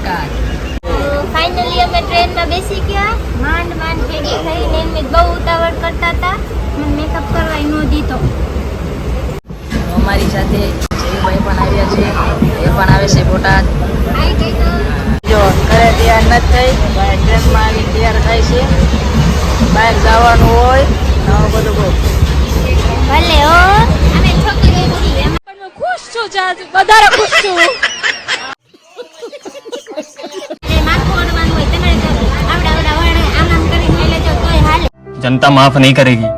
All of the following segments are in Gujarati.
બોટાદ. ફાઇનલી અમે ટ્રેનમાં બેસી ગયા. માંડ ભેગી થઈને એમને બહુ ઉતાવળ કરતા હતા. મને મેકઅપ કરવા ન દીધો. અમારી સાથે જયુભાઈ પણ આવ્યા છે, એ પણ આવે છે બોટાદ. જો ઘરે તૈયાર નથી થઈ, ભાઈ ટ્રેનમાં આવી તૈયાર થાય છે. બહાર જવાનું હોય બધું બહુ ભલે હો. અમે છોકરી છીએ, એમાં ખુશ છું, વધારે ખુશ છું. માથું ઓળવાનું હોય તમારે તો આવડા વડે આમ કરીને લઈ લેજો તોય હાલે. जनता माफ नहीं करेगी.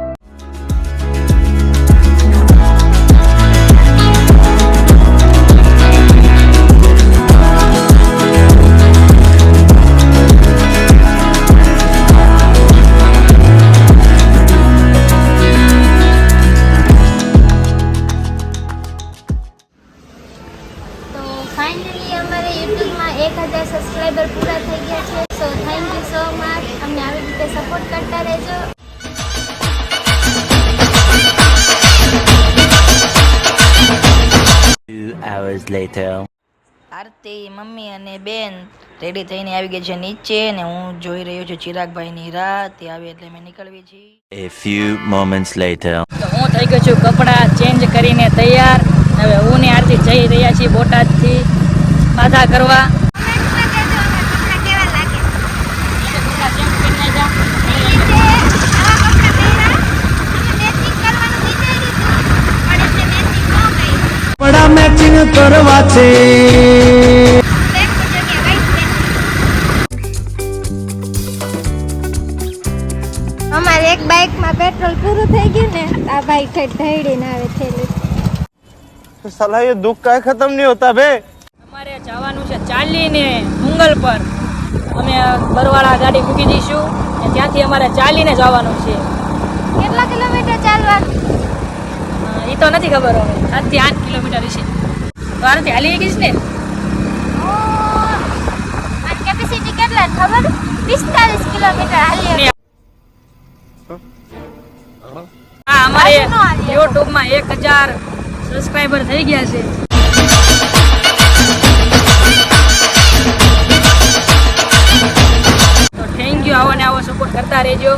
ફાઇનલી અમારે યુટ્યુબમાં 1000 સબસ્ક્રાઇબર પૂરા થઈ ગયા છે. So thank you so much. અમને આવી રીતે સપોર્ટ કરતા રહેજો. આરતી, મમ્મી અને બેન રેડી થઈને આવી ગઈ છે નીચે, ને હું જોઈ રહ્યો છું ચિરાગભાઈની રાહ. તે આવે એટલે અમે નીકળવી છીએ. A few moments later. તો હું થઈ ગયો છું કપડાં ચેન્જ કરીને તૈયાર. હવે હું ને આરતી જઈ રહ્યા છીએ બોટાદથી બાધા કરવા. बड़ा मैचिंग करवा छे. અમારે એક બાઇકમાં પેટ્રોલ પૂરું થઈ ગયું ને આ બાઇક ઢળીને આવે છે. साला ये दुख का खत्म नहीं होता बे. અમારે જવાનું છે ચાલીને મુંગલ પર. અમે બરવાળા ગાડી મૂકી દઈશું અને ત્યાંથી અમારે ચાલીને જવાનું છે. કેટલા કિલોમીટર ચાલવાનું? એ તો નથી ખબર હવે. 7 થી 8 કિલોમીટર છે. તો આરતી હાલી ગઈશ ને? આ કેપેસિટી કેટલા ખબર? 45 કિલોમીટર હાલી. હા, અમારે યુટ્યુબમાં 1000 સબસ્ક્રાઇબર થઈ ગયા છે. તો થેન્ક યુ. આવો ને આવો સપોર્ટ કરતા રહેજો.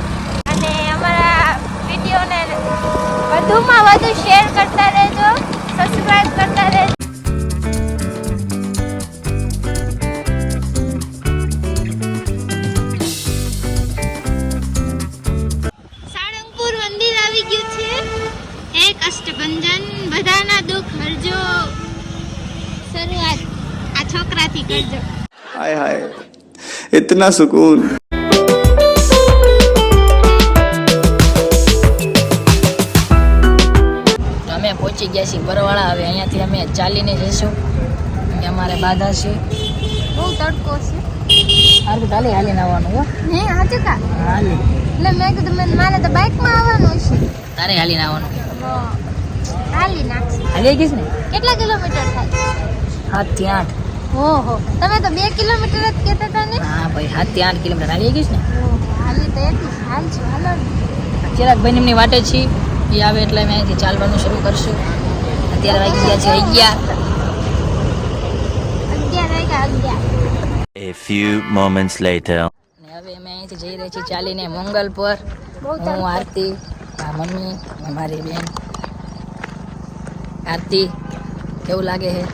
અને અમારા વિડીયોને વધુમાં વધુ શેર કરતા રહેજો, સબસ્ક્રાઇબ કરતા રહેજો. સાળંગપુર મંદિર આવી ગયું છે. એક અષ્ટભંજન, બધાના દુઃખ હરજો. શરૂઆત આ છોકરાથી કરજો. हाय हाय इतना सुकून. અમે પહોંચી ગયા છીએ બરવાળા. હવે અહીંયાથી અમે ચાલીને જઈશું કે અમારે બાધા છે. બહુ તડકો છે. હાલ હાલીને આવવાનું હો. હે હાચું કા? હાલી. એટલે મેં કીધું મારે તો બાઇકમાં આવવાનું છે. તારે હાલીને આવવાનું. હાલી નાખશે. હાલી ગઈશ ને? કેટલા કિલોમીટર થાય? 7 થી 8. ઓહો, તમે તો 2 કિલોમીટર જ કહેતા હતા ને? હા ભાઈ, 7 થી 8 કિલોમીટર હાલી ગઈશ ને? હાલી તો એટલી હાલ છો. હાલો ચિરાગભાઈ એમની વાટે છીએ. એ આવે એટલે અમે અહીંથી ચાલવાનું શરૂ કરશું. અત્યારે વાગી ગયા છે 11. A few moments later. ને હવે અમે અહીંથી જઈ રહી છીએ ચાલીને મંગલ પર. હું, આરતી, મમ્મી, મારી બેન. આરતી, કેવું લાગે છે?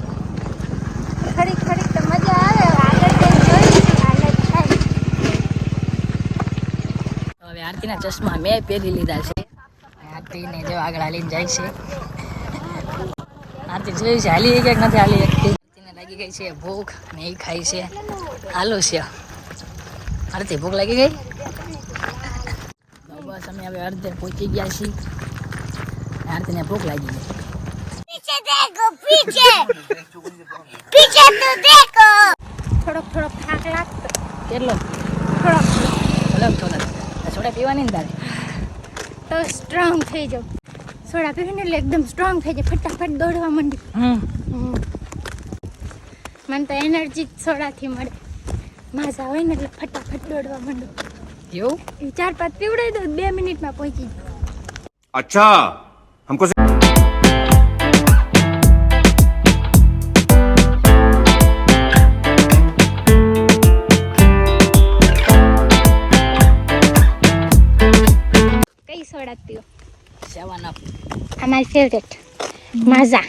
ખડીક તો મજા આવે. આગળ જઈને જોઈશું હાલત થાય. હવે આરતીના ચશ્મા મેં પહેરી લીધા છે. આરતીને જો આગળ હાલીને જાય છે. આરતી જોઈ છે હાલી એક નથી હાલી એકથી. આરતીને લાગી ગઈ છે ભૂખ ને એ ખાઈ છે આલુ છે. આરતી ભૂખ લાગી ગઈ? બસ અમે હવે અડધે પહોંચી ગયા છીએ. આરતીને ભૂખ લાગી ગઈ. પીછે દેખો, પીછે પીછે તો દેખો. થોડોક થાક લાગતો. કેટલો? થોડોક. સોડા પીવાની ને તારે? તો સ્ટ્રોંગ થઈ જાવ. સોડા પીવીને એટલે એકદમ સ્ટ્રોંગ થઈ જાય. ફટાફટ દોડવા માંડી. મને તો એનર્જી સોડાથી મળે. માઝા હોય ને એટલે ફટાફટ દોડવા માંડો. એવું? 4-5 પીવડાવી દો, 2 મિનિટમાં પહોંચી જાય. अच्छा हमको માય ફેવરેટ માઝા.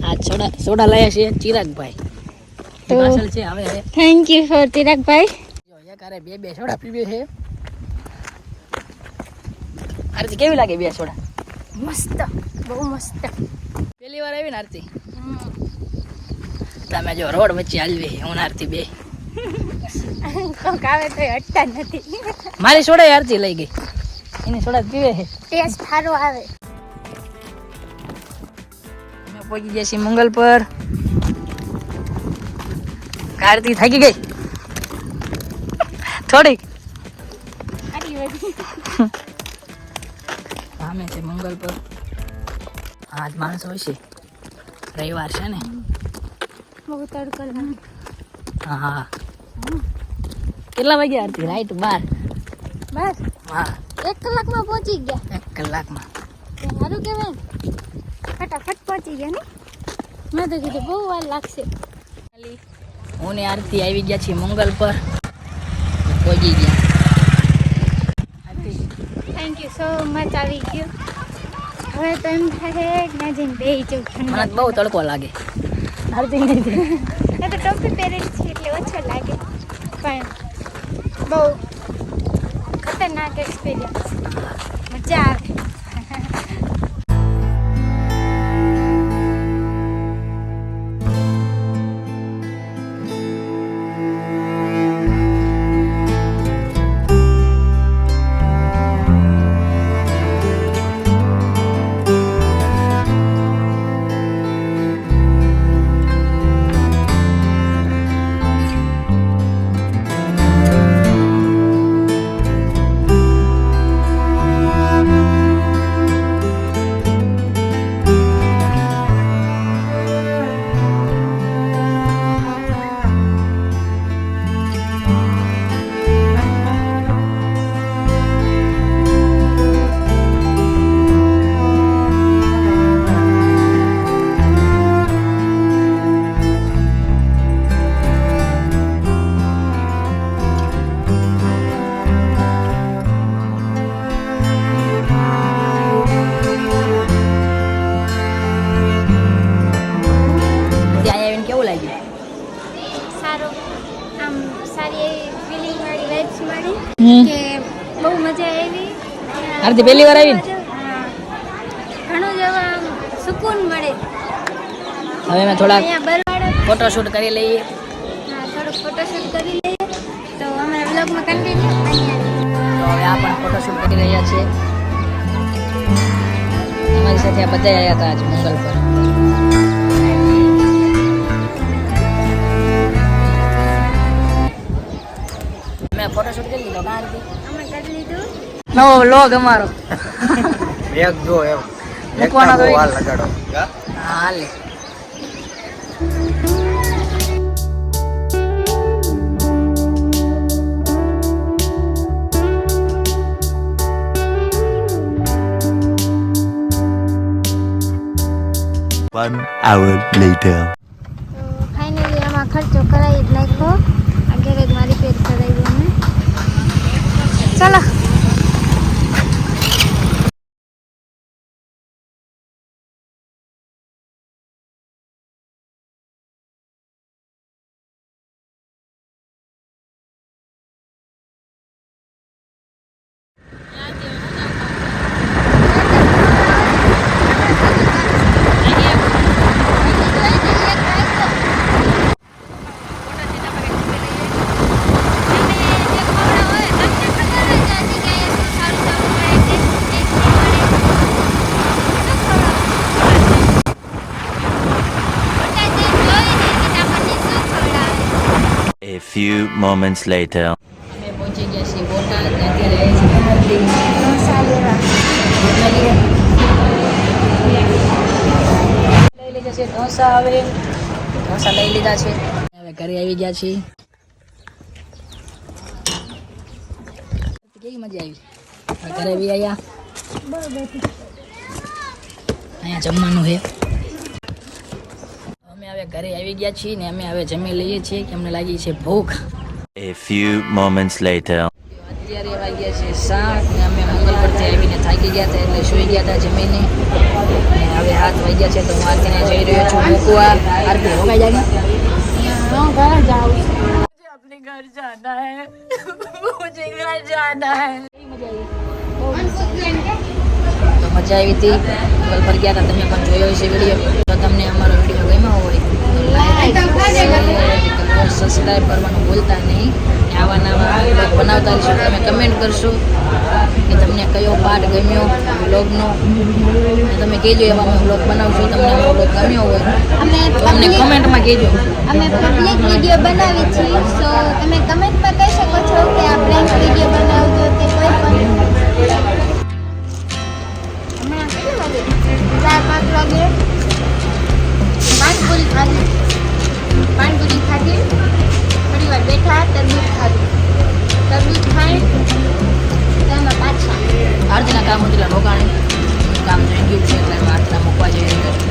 આ સોડા લાયા છે ચિરાગભાઈ તો પાછળ છે હવે થેન્ક યુ ફોર ચિરાગભાઈ. જો એકારે બે સોડા પીવે છે. આરતી કેવી લાગે બે સોડા? મસ્ત, બહુ મસ્ત. પહેલી વાર આવી ને આરતી? તમે જો રોડ વચ્ચે હાલવી હું ને આરતી બે. કોક આવે તો હટતા નથી. મારી સોડા આરતી લઈ ગઈ, એની સોડા પીવે છે. ટેસ્ટ સારો આવે. અમે પહોંચી ગયા છીએ મંગલ પર. આરતી થાકી ગઈ થોડીક. આટલી બધી અમે છે મંગલ પર. આજ માણસ હોય છે, રવિવાર છે ને. બહુ તડકો લાગે. હા. કેટલા વાગ્યા આરતી? રાઈટ 12. બસ હા, 1 કલાકમાં પહોંચી ગયા. 1 કલાકમાં. સારું કહેવાય ને, ફટાફટ પહોંચી ગયા ને. મેં તો કીધું બહુ વાર લાગશે. હું ને આરતી આવી ગયા છીએ મંગલ પર, પહોંચી ગયા. Thank you so much. આવી ગયું. હવે તો એમ થાય કે ના જઈને બેસી જવું મને ઠંડા. તો બહુ તડકો લાગે. આરતી નથી. એ તો ટોપી પહેરેલી છે એટલે ઓછો લાગે, પણ બહુ ખતરનાક એક્સપિરિયન્સ. મજા આવે. સારો, આમ સારી એવી ફિલિંગ વાળી વાઇબ્સ મળી કે બહુ મજા આવી. આરતી પહેલી વાર આવી ને? હા, ઘણું જ આમ સુકૂન મળે. હવે અમે થોડાક અહીંયા બરવાડો, ફોટોશૂટ કરી લઈએ. હા, થોડુંક ફોટોશૂટ કરી લઈએ તો અમારા વ્લોગમાં કન્ટિન્યુ. તો હવે આ પણ ફોટોશૂટ કરી રહ્યા છીએ. અમારી સાથે આ બધા આવ્યા હતા આજ મંગલ પર. મેં ફોટોશૂટ કરી લીધો. આરતી અમે કરી લીધું. નવો વ્લોગ અમારો એક જો એમ મૂકવાનો તો વાલ લગાડો. હાલે. One hour later. તો ફાઇનલી આમાં ખર્ચો કરાવી જ નાખ્યો. આ ગેરેજમાં રિપેર કરાવ્યું અમે. ચાલો. A few moments later. અમે પહોંચી ગયા છીએ બોટાદ. અત્યારે આવી છે આરતી. લઈ લીધા છે ઢોસા. હવે ઢોસા લઈ લીધા છે. હવે ઘરે આવી ગયા છીએ. કેવી મજા આવી? હવે ઘરે બી આવ્યા. અહીંયા જમવાનું છે. અમે હવે ઘરે આવી ગયા છીએ ને અમે હવે જમી લઈએ છીએ કે અમને લાગી છે ભૂખ. A few moments later. અત્યારે વાગ્યા છે 7 ને અમે મંગલ પરથી આવીને થાકી ગયા હતા એટલે સૂઈ ગયા હતા જમીને. અને હવે 7 વાગ્યા છે તો હું આરતીને જઈ રહ્યો છું મૂકવા. આરતી રોકાઈ જાય હું ઘર જાઉં अपने घर जाना है मुझे घर जाना है. તો મજા આવી હતી મંગલ પર ગયા હતા તમે પણ જોયો હશે વિડીયો. તો તમને અમારો વિડીયો ગમ્યો હોય તો લાઈક સબસ્ક્રાઈબ કરવાનું ભૂલતા નહીં. આવા નવા બ્લોગ બનાવતા રહીશું. તમે કમેન્ટ કરશો કે તમને કયો પાર્ટ ગમ્યો બ્લોગનો અને તમે કહેજો એવા અમે બ્લોગ બનાવશું. તમને અમારો બ્લોગ ગમ્યો હોય તો અમને કમેન્ટમાં કહેજો. અમે પબ્લિક વિડીયો બનાવી છીએ સો તમે કમેન્ટમાં કહી શકો છો કે આ પ્રેન્ક વિડીયો બનાવજો કે કોઈ પણ. હમણાં કેટલા વાગે 4-5 વાગે પાણીપુરી ખાધી. પાણીપુરી ખાધી થોડી વાર બેઠા તરબૂચ ખાધું. તરબૂચ ખાઈ તેમાં પાછા આરતીના કામ હતું એટલે રોકાણે કામ થઈ ગયું છે એટલે આરતીના મૂકવા જઈ રહ્યો છું.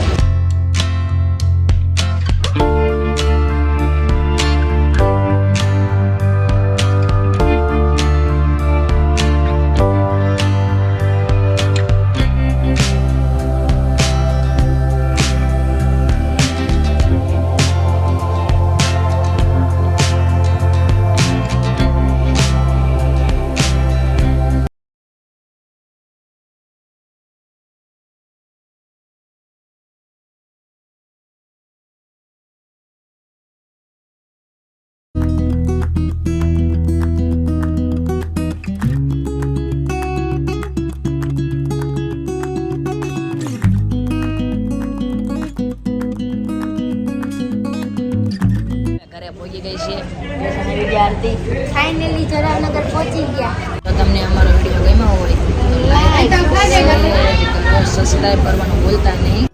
ઘરે પહોંચી ગઈ છે આરતી. ફાઇનલી જરાવનગર પહોંચી ગયા. તો તમને અમારો વિડીયો ગમ્યો હોય તો લાઈક સબસ્ક્રાઈબ કરવાનું ભૂલતા નહીં.